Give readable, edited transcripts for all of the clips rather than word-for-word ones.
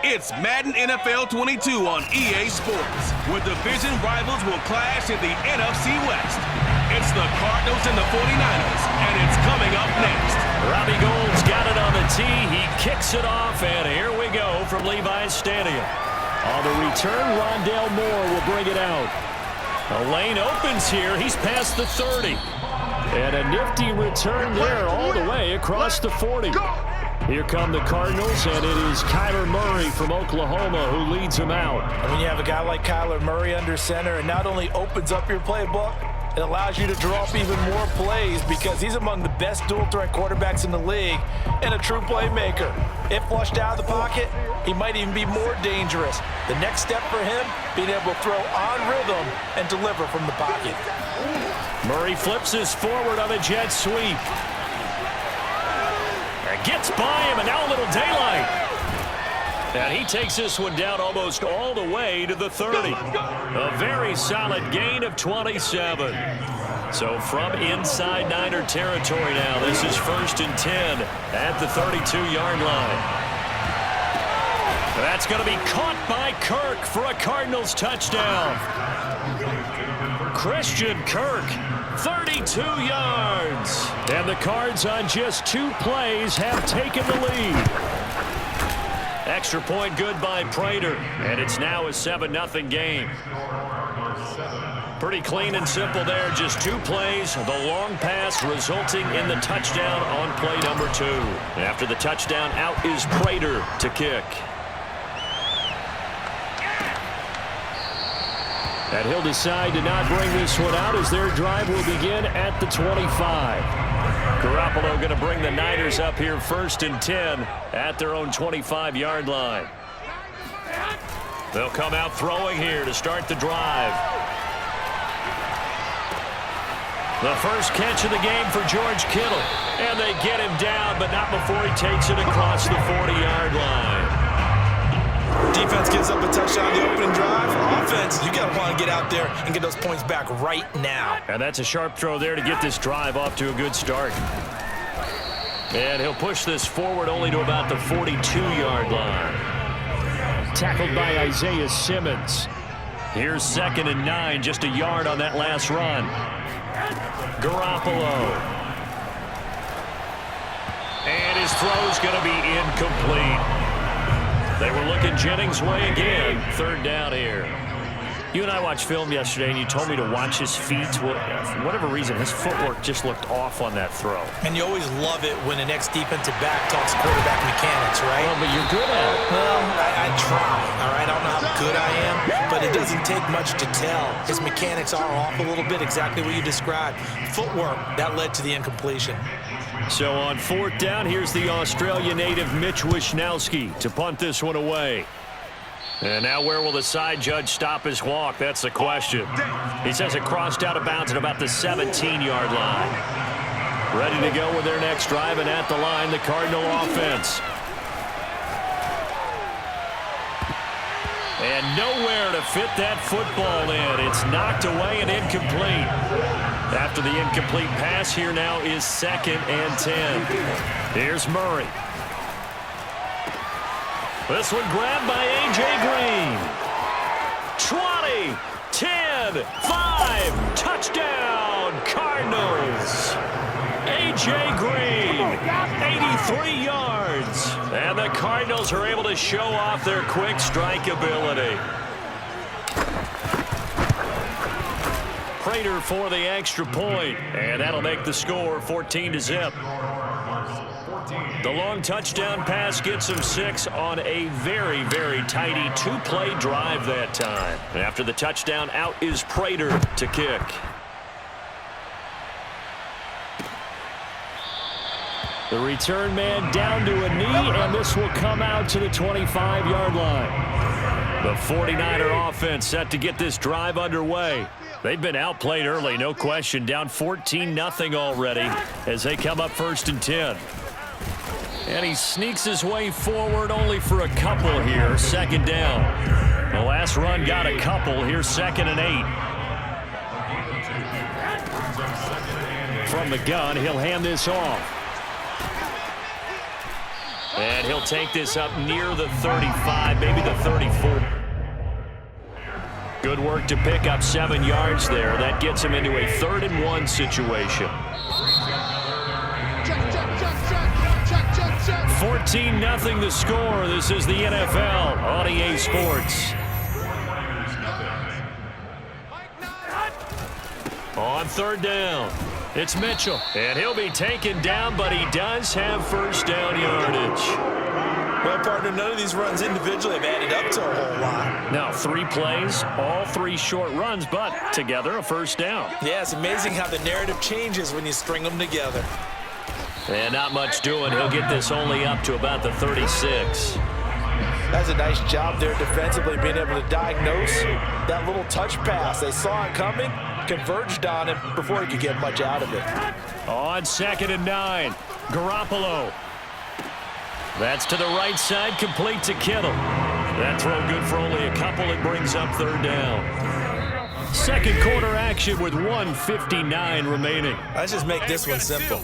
It's Madden NFL 22 on EA Sports, where division rivals will clash in the NFC West. It's the Cardinals and the 49ers, and it's coming up next. Robbie Gould's got it on the tee. He kicks it off, and here we go from Levi's Stadium. On the return, Rondale Moore will bring it out. The lane opens here. He's past the 30. And a nifty return there all the way across the 40. Here come the Cardinals, and it is Kyler Murray from Oklahoma who leads them out. And when you have a guy like Kyler Murray under center, it not only opens up your playbook, it allows you to draw up even more plays because he's among the best dual-threat quarterbacks in the league and a true playmaker. If flushed out of the pocket, he might even be more dangerous. The next step for him, being able to throw on rhythm and deliver from the pocket. Murray flips his forward on a jet sweep. Gets by him, and now a little daylight. And he takes this one down almost all the way to the 30. A very solid gain of 27. So from inside Niner territory now, this is 1st and 10 at the 32-yard line. That's going to be caught by Kirk for a Cardinals touchdown. Christian Kirk, 32 yards. And the Cards on just 2 plays have taken the lead. Extra point good by Prater. And it's now a 7-0 game. Pretty clean and simple there. Just 2 plays. The long pass resulting in the touchdown on play number 2. After the touchdown, out is Prater to kick. And he'll decide to not bring this one out as their drive will begin at the 25. Garoppolo going to bring the Niners up here 1st and 10 at their own 25-yard line. They'll come out throwing here to start the drive. The first catch of the game for George Kittle. And they get him down, but not before he takes it across the 40-yard line. Defense gives up a touchdown on the opening drive. Offense, you got to want to get out there and get those points back right now. And that's a sharp throw there to get this drive off to a good start. And he'll push this forward only to about the 42-yard line. Tackled by Isaiah Simmons. Here's 2nd and 9, just a yard on that last run. Garoppolo. And his throw's going to be incomplete. They were looking Jennings' way again. 3rd down here. You and I watched film yesterday, and you told me to watch his feet. Well, for whatever reason, his footwork just looked off on that throw. And you always love it when an ex-defensive back talks quarterback mechanics, right? Well, but you're good at it. Well, I try, all right? I don't know how good I am, but it doesn't take much to tell. His mechanics are off a little bit, exactly what you described. Footwork, that led to the incompletion. So on 4th down, here's the Australia native Mitch Wishnowsky to punt this one away. And now where will the side judge stop his walk? That's the question. He says it crossed out of bounds at about the 17-yard line. Ready to go with their next drive, and at the line, the Cardinal offense. And nowhere to fit that football in. It's knocked away and incomplete. After the incomplete pass, here now is 2nd and 10. Here's Murray. This one grabbed by A.J. Green. 20, 10, 5, touchdown, Cardinals. A.J. Green, 83 yards. And the Cardinals are able to show off their quick strike ability. Prater for the extra point, and that'll make the score 14-0. The long touchdown pass gets him 6 on a very, very tidy 2-play drive that time. And after the touchdown, out is Prater to kick. The return man down to a knee, and this will come out to the 25-yard line. The 49er offense set to get this drive underway. They've been outplayed early, no question, down 14-0 already as they come up 1st and 10. And he sneaks his way forward only for a couple here, 2nd down. The last run got a couple, here's 2nd and 8. From the gun, he'll hand this off. And he'll take this up near the 35, maybe the 34. Good work to pick up 7 yards there. That gets him into a 3rd-and-1 situation. 14-0 the score. This is the NFL on EA Sports. On 3rd down, it's Mitchell. And he'll be taken down, but he does have 1st down yardage. Well, partner, none of these runs individually have added up to a whole lot. Now, 3 plays, all 3 short runs, but together a 1st down. Yeah, it's amazing how the narrative changes when you string them together. And not much doing. He'll get this only up to about the 36. That's a nice job there defensively, being able to diagnose that little touch pass. They saw it coming, converged on it before he could get much out of it. On 2nd and 9, Garoppolo. That's to the right side, complete to Kittle. That throw good for only a couple. It brings up 3rd down. Second quarter action with 1:59 remaining. Let's just make this one simple.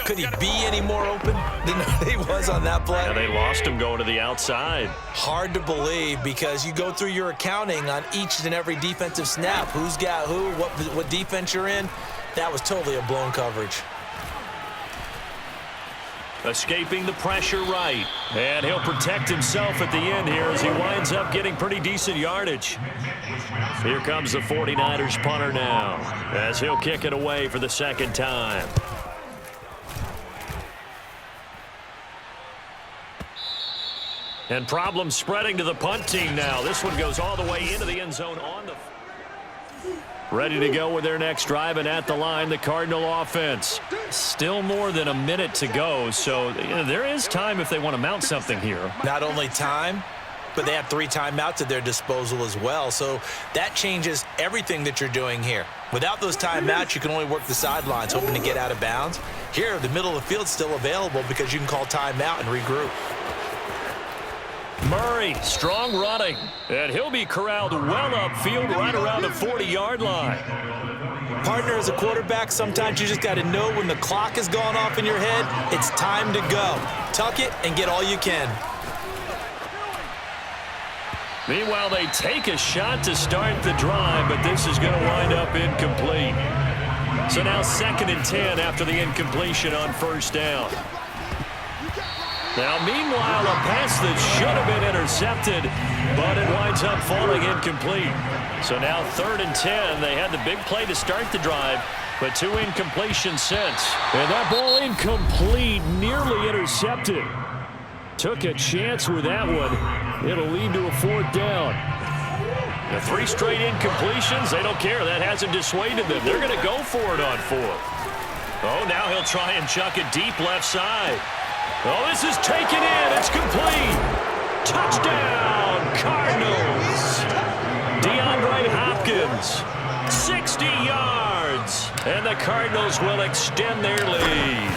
Could he be any more open than he was on that play? Yeah, they lost him going to the outside. Hard to believe because you go through your accounting on each and every defensive snap. Who's got who, what defense you're in. That was totally a blown coverage. Escaping the pressure right. And he'll protect himself at the end here as he winds up getting pretty decent yardage. Here comes the 49ers punter now as he'll kick it away for the 2nd time. And problems spreading to the punt team now. This one goes all the way into the end zone on the... Ready to go with their next drive, and at the line, the Cardinal offense. Still more than a minute to go, so there is time if they want to mount something here. Not only time, but they have 3 timeouts at their disposal as well, so that changes everything that you're doing here. Without those timeouts, you can only work the sidelines, hoping to get out of bounds. Here, the middle of the field's still available because you can call timeout and regroup. Murray, strong running, and he'll be corralled well upfield right around the 40-yard line. Partner, as a quarterback, sometimes you just got to know when the clock has gone off in your head, it's time to go. Tuck it and get all you can. Meanwhile, they take a shot to start the drive, but this is going to wind up incomplete. So now 2nd and 10 after the incompletion on 1st down. Now, meanwhile, a pass that should have been intercepted, but it winds up falling incomplete. So now 3rd and 10. They had the big play to start the drive, but 2 incompletions since. And that ball incomplete, nearly intercepted. Took a chance with that one. It'll lead to a 4th down. The 3 straight incompletions, they don't care. That hasn't dissuaded them. They're going to go for it on 4th. Oh, now he'll try and chuck it deep left side. Oh, this is taken in. It's complete. Touchdown, Cardinals. DeAndre Hopkins, 60 yards. And the Cardinals will extend their lead.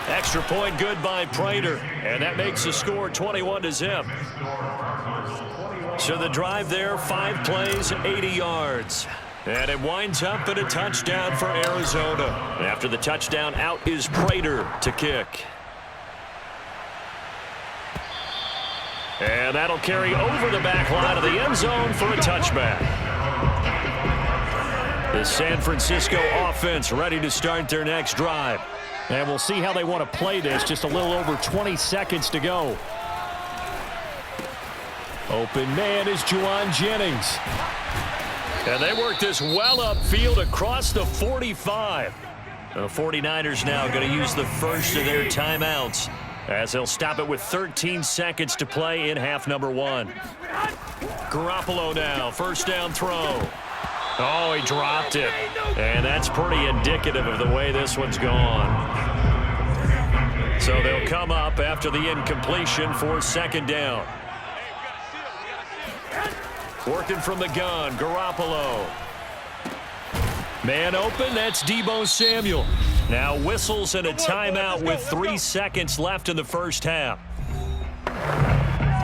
Extra point good by Prater. And that makes the score 21-0. So the drive there, 5 plays, 80 yards. And it winds up in a touchdown for Arizona. After the touchdown, out is Prater to kick. And that'll carry over the back line of the end zone for a touchback. The San Francisco offense ready to start their next drive. And we'll see how they want to play this. Just a little over 20 seconds to go. Open man is Juwan Jennings. And they work this well upfield across the 45. The 49ers now going to use the first of their timeouts as they'll stop it with 13 seconds to play in half number 1. Garoppolo now, 1st down throw. Oh, he dropped it. And that's pretty indicative of the way this one's gone. So they'll come up after the incompletion for 2nd down. Working from the gun, Garoppolo. Man open, that's Deebo Samuel. Now whistles and a timeout with 3 seconds left in the first half.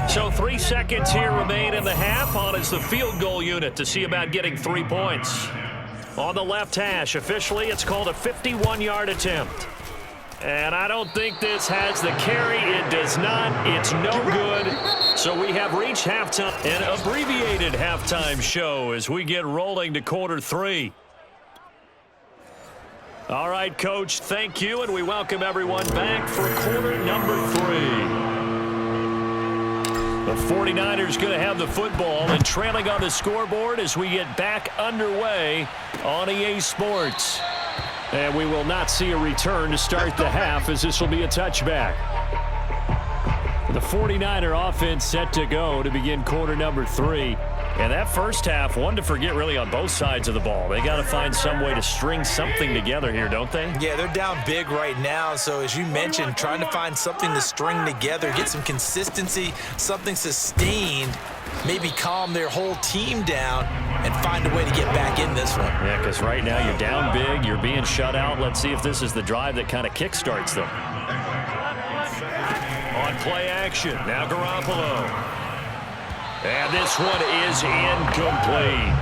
So 3 seconds here remain in the half. On is the field goal unit to see about getting 3 points. On the left hash, officially it's called a 51-yard attempt. And I don't think this has the carry. It does not. It's no good. So we have reached halftime, an abbreviated halftime show as we get rolling to quarter 3. All right, Coach, thank you, and we welcome everyone back for quarter number 3. The 49ers going to have the football and trailing on the scoreboard as we get back underway on EA Sports. And we will not see a return to start the half as this will be a touchback. The 49er offense set to go to begin quarter number 3. And that first half, one to forget really on both sides of the ball. They got to find some way to string something together here, don't they? Yeah, they're down big right now. So as you mentioned, trying to find something to string together, get some consistency, something sustained, maybe calm their whole team down and find a way to get back in this one. Yeah, because right now you're down big, you're being shut out. Let's see if this is the drive that kind of kickstarts them. On play action, now Garoppolo. And this one is incomplete.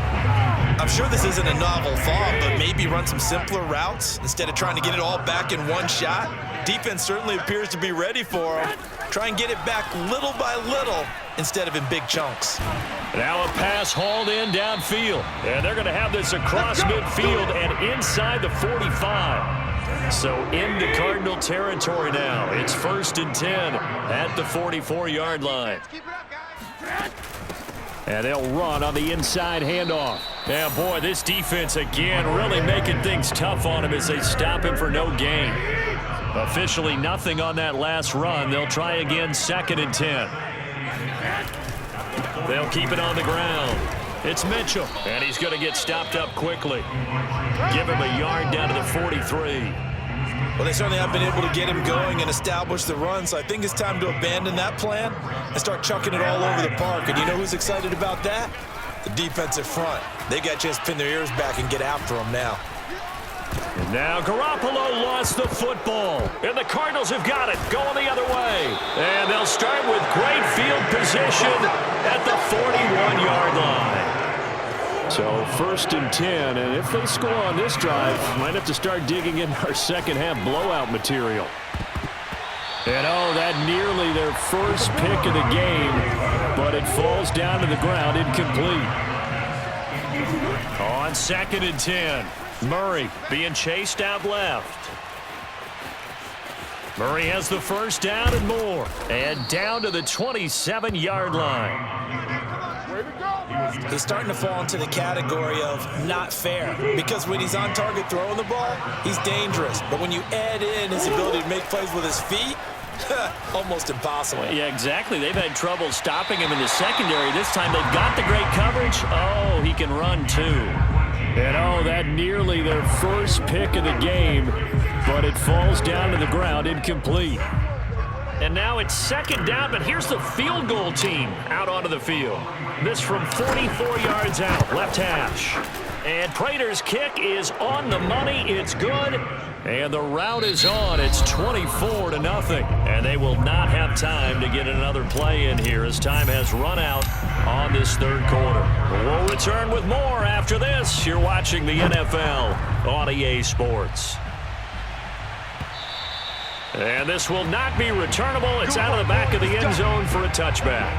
I'm sure this isn't a novel thought, but maybe run some simpler routes instead of trying to get it all back in one shot. Defense certainly appears to be ready for them. Try and get it back little by little instead of in big chunks. Now a pass hauled in downfield. And they're going to have this across midfield and inside the 45. So into Cardinal territory now. It's 1st and 10 at the 44-yard line. And they'll run on the inside handoff. Yeah, boy, this defense again really making things tough on him as they stop him for no gain. Officially nothing on that last run. They'll try again 2nd and 10. They'll keep it on the ground. It's Mitchell, and he's going to get stopped up quickly. Give him a yard down to the 43. Well, they certainly have been able to get him going and establish the run, so I think it's time to abandon that plan and start chucking it all over the park. And you know who's excited about that? The defensive front. They got a chance to pin their ears back and get after him now. And now Garoppolo lost the football, and the Cardinals have got it going the other way. And they'll start with great field position at the 41-yard line. So 1st and 10, and if they score on this drive, might have to start digging in our second half blowout material. And oh, that nearly their first pick of the game, but it falls down to the ground incomplete. On 2nd and 10, Murray being chased out left. Murray has the first down and more, and down to the 27-yard line. He's starting to fall into the category of not fair because when he's on target throwing the ball, he's dangerous. But when you add in his ability to make plays with his feet, almost impossible. Yeah, exactly. They've had trouble stopping him in the secondary. This time they've got the great coverage. Oh, he can run too. And oh, that nearly their first pick of the game, but it falls down to the ground incomplete. And now it's 2nd down, but here's the field goal team out onto the field. This from 44 yards out, left hash. And Prater's kick is on the money. It's good. And the route is on. It's 24-0. And they will not have time to get another play in here as time has run out on this 3rd quarter. We'll return with more after this. You're watching the NFL on EA Sports. And this will not be returnable. It's out of the back of the end zone for a touchback.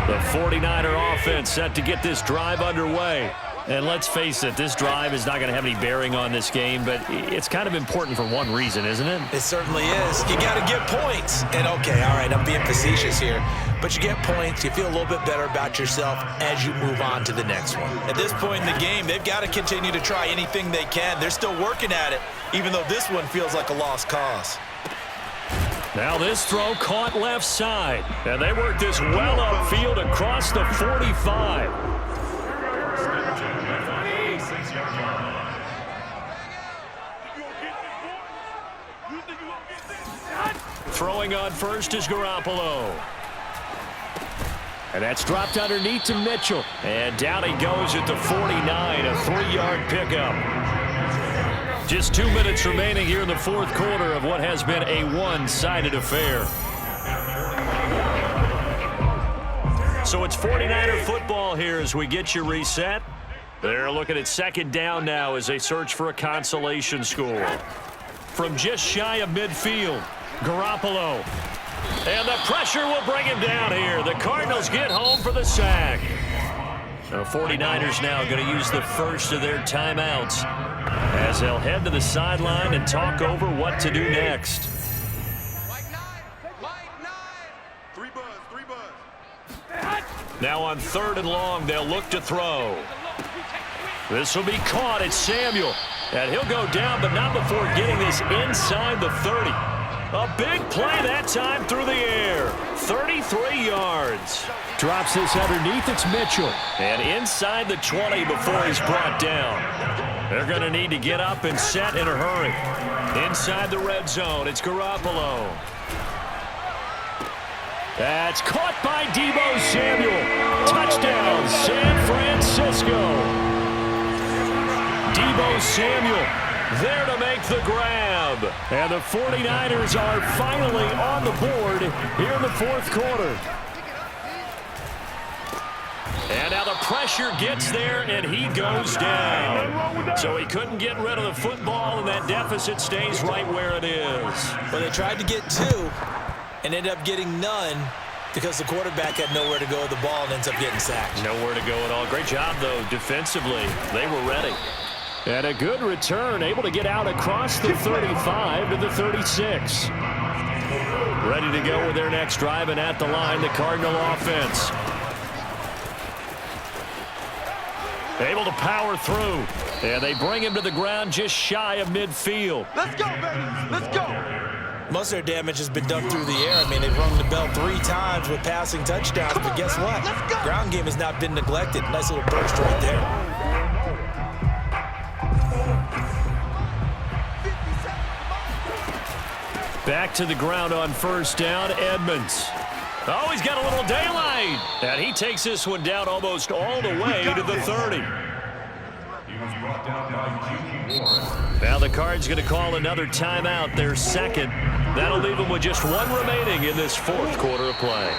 The 49er offense set to get this drive underway. And let's face it, this drive is not going to have any bearing on this game, but it's kind of important for one reason, isn't it? It certainly is. You got to get points. And, okay, all right, I'm being facetious here. But you get points, you feel a little bit better about yourself as you move on to the next one. At this point in the game, they've got to continue to try anything they can. They're still working at it, even though this one feels like a lost cause. Now this throw caught left side. And they work this well upfield across the 45. Throwing on first is Garoppolo. And that's dropped underneath to Mitchell. And down he goes at the 49, a 3-yard pickup. Just 2 minutes remaining here in the 4th quarter of what has been a one-sided affair. So it's 49er football here as we get you reset. They're looking at 2nd down now as they search for a consolation score. from just shy of midfield. Garoppolo. And the pressure will bring him down here. The Cardinals get home for the sack. The 49ers now going to use the first of their timeouts as they'll head to the sideline and talk over what to do next. Now on 3rd and long, they'll look to throw. This will be caught. It's Samuel. And he'll go down, but not before getting this inside the 30. A big play that time through the air. 33 yards. Drops this underneath. It's Mitchell. And inside the 20 before he's brought down. They're going to need to get up and set in a hurry. Inside the red zone, it's Garoppolo. That's caught by Deebo Samuel. Touchdown, San Francisco. Deebo Samuel there to make the grab. And the 49ers are finally on the board here in the 4th quarter. And now the pressure gets there, and he goes down. So he couldn't get rid of the football, and that deficit stays right where it is. Well, they tried to get 2 and ended up getting none because the quarterback had nowhere to go with the ball and ends up getting sacked. Nowhere to go at all. Great job, though, defensively. They were ready. And a good return, able to get out across the 35 to the 36. Ready to go with their next drive, and at the line, the Cardinal offense. Able to power through. And they bring him to the ground just shy of midfield. Let's go, baby. Let's go. Most of their damage has been done through the air. I mean, they've rung the bell 3 times with passing touchdowns, but guess what? Ground game has not been neglected. Nice little burst right there. Back to the ground on 1st down, Edmonds. Oh, he's got a little daylight. And he takes this one down almost all the way to the 30. Now the Cards going to call another timeout, their 2nd. That'll leave them with just 1 remaining in this 4th quarter of play.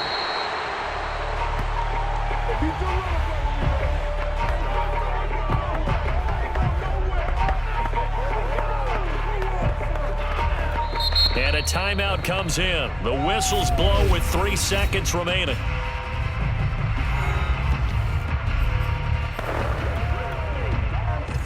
And a timeout comes in. The whistles blow with 3 seconds remaining.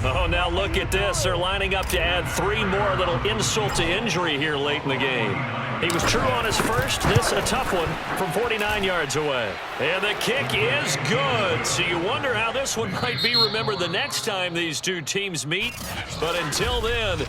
Oh, now look at this. They're lining up to add 3 more. Little insult to injury here late in the game. He was true on his first. This a tough one from 49 yards away. And the kick is good. So you wonder how this one might be remembered the next time these two teams meet. But until then,